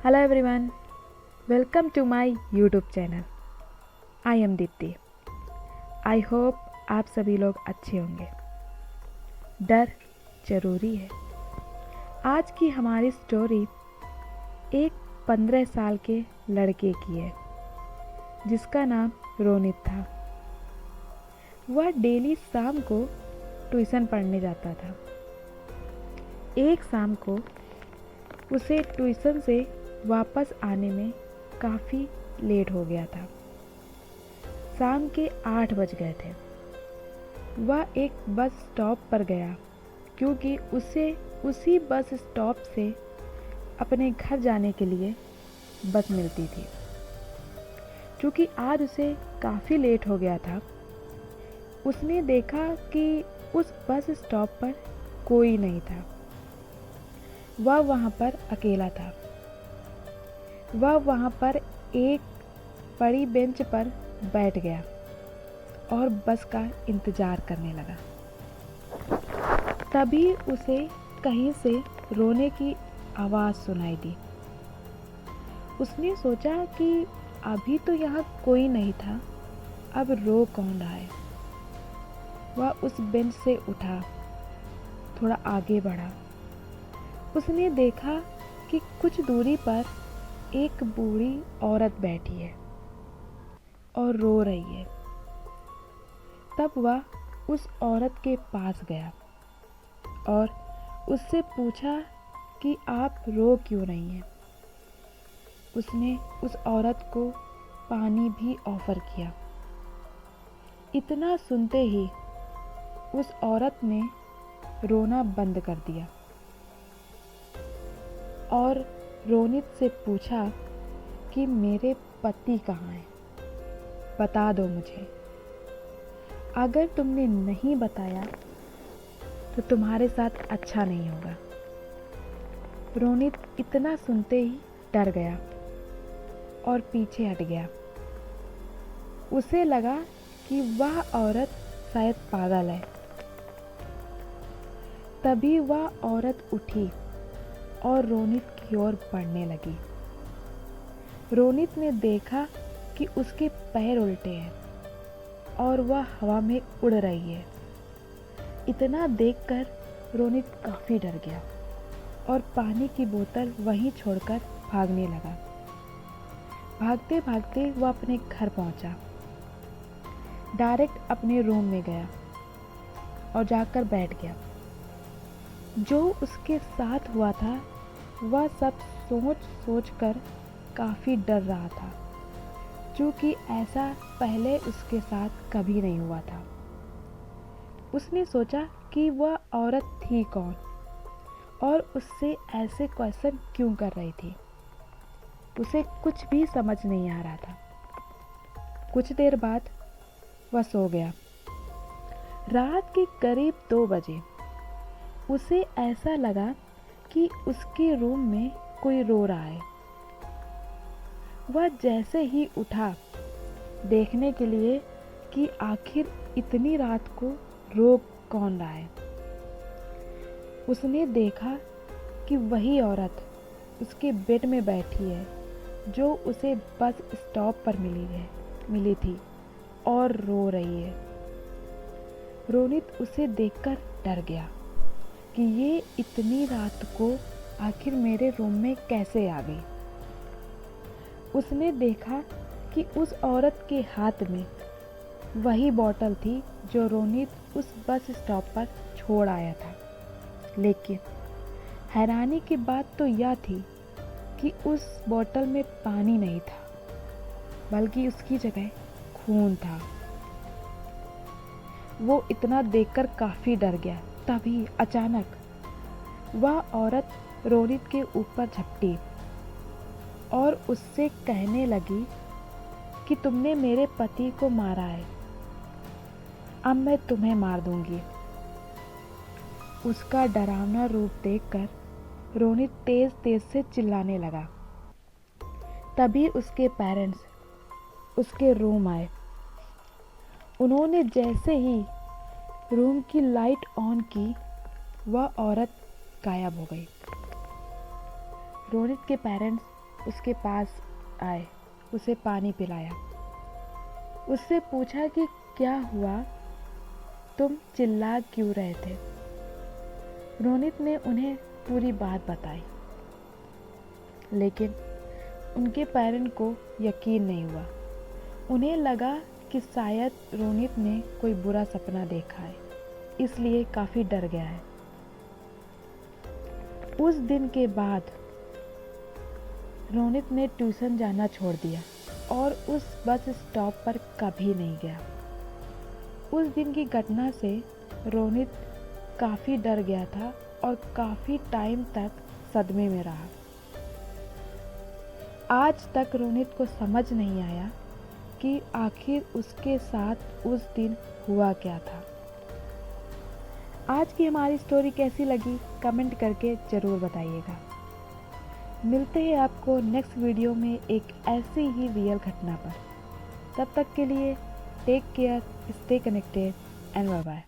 Hello everyone, welcome to my YouTube channel. I am Dipti. I hope आप सभी लोग अच्छे होंगे। डर जरूरी है। आज की हमारी स्टोरी एक 15 साल के लड़के की है जिसका नाम रोनित था। वह डेली शाम को ट्यूशन पढ़ने जाता था। एक शाम को उसे ट्यूशन से वापस आने में काफ़ी लेट हो गया था। शाम के 8 बज गए थे। वह एक बस स्टॉप पर गया क्योंकि उसे उसी बस स्टॉप से अपने घर जाने के लिए बस मिलती थी। क्योंकि आज उसे काफ़ी लेट हो गया था, उसने देखा कि उस बस स्टॉप पर कोई नहीं था। वह वहाँ पर अकेला था। वह वहाँ पर एक बड़ी बेंच पर बैठ गया और बस का इंतज़ार करने लगा। तभी उसे कहीं से रोने की आवाज़ सुनाई दी। उसने सोचा कि अभी तो यहाँ कोई नहीं था, अब रो कौन रहा है। वह उस बेंच से उठा, थोड़ा आगे बढ़ा। उसने देखा कि कुछ दूरी पर एक बूढ़ी औरत बैठी है और रो रही है। तब वह उस औरत के पास गया और उससे पूछा कि आप रो क्यों रही हैं। उसने उस औरत को पानी भी ऑफर किया। इतना सुनते ही उस औरत ने रोना बंद कर दिया और रोनित से पूछा कि मेरे पति कहाँ हैं, बता दो मुझे। अगर तुमने नहीं बताया तो तुम्हारे साथ अच्छा नहीं होगा। रोनित इतना सुनते ही डर गया और पीछे हट गया। उसे लगा कि वह औरत शायद पागल है। तभी वह औरत उठी और रोनित की ओर बढ़ने लगी। रोनित ने देखा कि उसके पैर उल्टे हैं और वह हवा में उड़ रही है। इतना देखकर रोनित काफ़ी डर गया और पानी की बोतल वहीं छोड़कर भागने लगा। भागते भागते वह अपने घर पहुंचा। डायरेक्ट अपने रूम में गया और जाकर बैठ गया। जो उसके साथ हुआ था वह सब सोच सोच कर काफ़ी डर रहा था, क्योंकि ऐसा पहले उसके साथ कभी नहीं हुआ था। उसने सोचा कि वह औरत थी कौन और उससे ऐसे क्वेश्चन क्यों कर रही थी। उसे कुछ भी समझ नहीं आ रहा था। कुछ देर बाद वह सो गया। रात के करीब 2 बजे उसे ऐसा लगा कि उसके रूम में कोई रो रहा है। वह जैसे ही उठा देखने के लिए कि आखिर इतनी रात को रो कौन रहा है, उसने देखा कि वही औरत उसके बेड में बैठी है जो उसे बस स्टॉप पर मिली थी और रो रही है। रोनित उसे देखकर डर गया कि ये इतनी रात को आखिर मेरे रूम में कैसे आ गई। उसने देखा कि उस औरत के हाथ में वही बोतल थी जो रोनित उस बस स्टॉप पर छोड़ आया था। लेकिन हैरानी की बात तो यह थी कि उस बोतल में पानी नहीं था, बल्कि उसकी जगह खून था। वो इतना देखकर काफ़ी डर गया। तभी अचानक वह औरत रोनित के ऊपर झपटी और उससे कहने लगी कि तुमने मेरे पति को मारा है, अब मैं तुम्हें मार दूंगी। उसका डरावना रूप देखकर रोनित तेज तेज से चिल्लाने लगा। तभी उसके पेरेंट्स उसके रूम आए। उन्होंने जैसे ही रूम की लाइट ऑन की, वह औरत गायब हो गई। रोनित के पेरेंट्स उसके पास आए, उसे पानी पिलाया, उससे पूछा कि क्या हुआ, तुम चिल्ला क्यों रहे थे। रोनित ने उन्हें पूरी बात बताई, लेकिन उनके पेरेंट को यकीन नहीं हुआ। उन्हें लगा कि शायद रोनित ने कोई बुरा सपना देखा है, इसलिए काफ़ी डर गया है। उस दिन के बाद रोनित ने ट्यूशन जाना छोड़ दिया और उस बस स्टॉप पर कभी नहीं गया। उस दिन की घटना से रोनित काफ़ी डर गया था और काफ़ी टाइम तक सदमे में रहा। आज तक रोनित को समझ नहीं आया कि आखिर उसके साथ उस दिन हुआ क्या था। आज की हमारी स्टोरी कैसी लगी कमेंट करके ज़रूर बताइएगा। मिलते हैं आपको नेक्स्ट वीडियो में एक ऐसी ही रियल घटना पर। तब तक के लिए take care, stay connected and bye bye.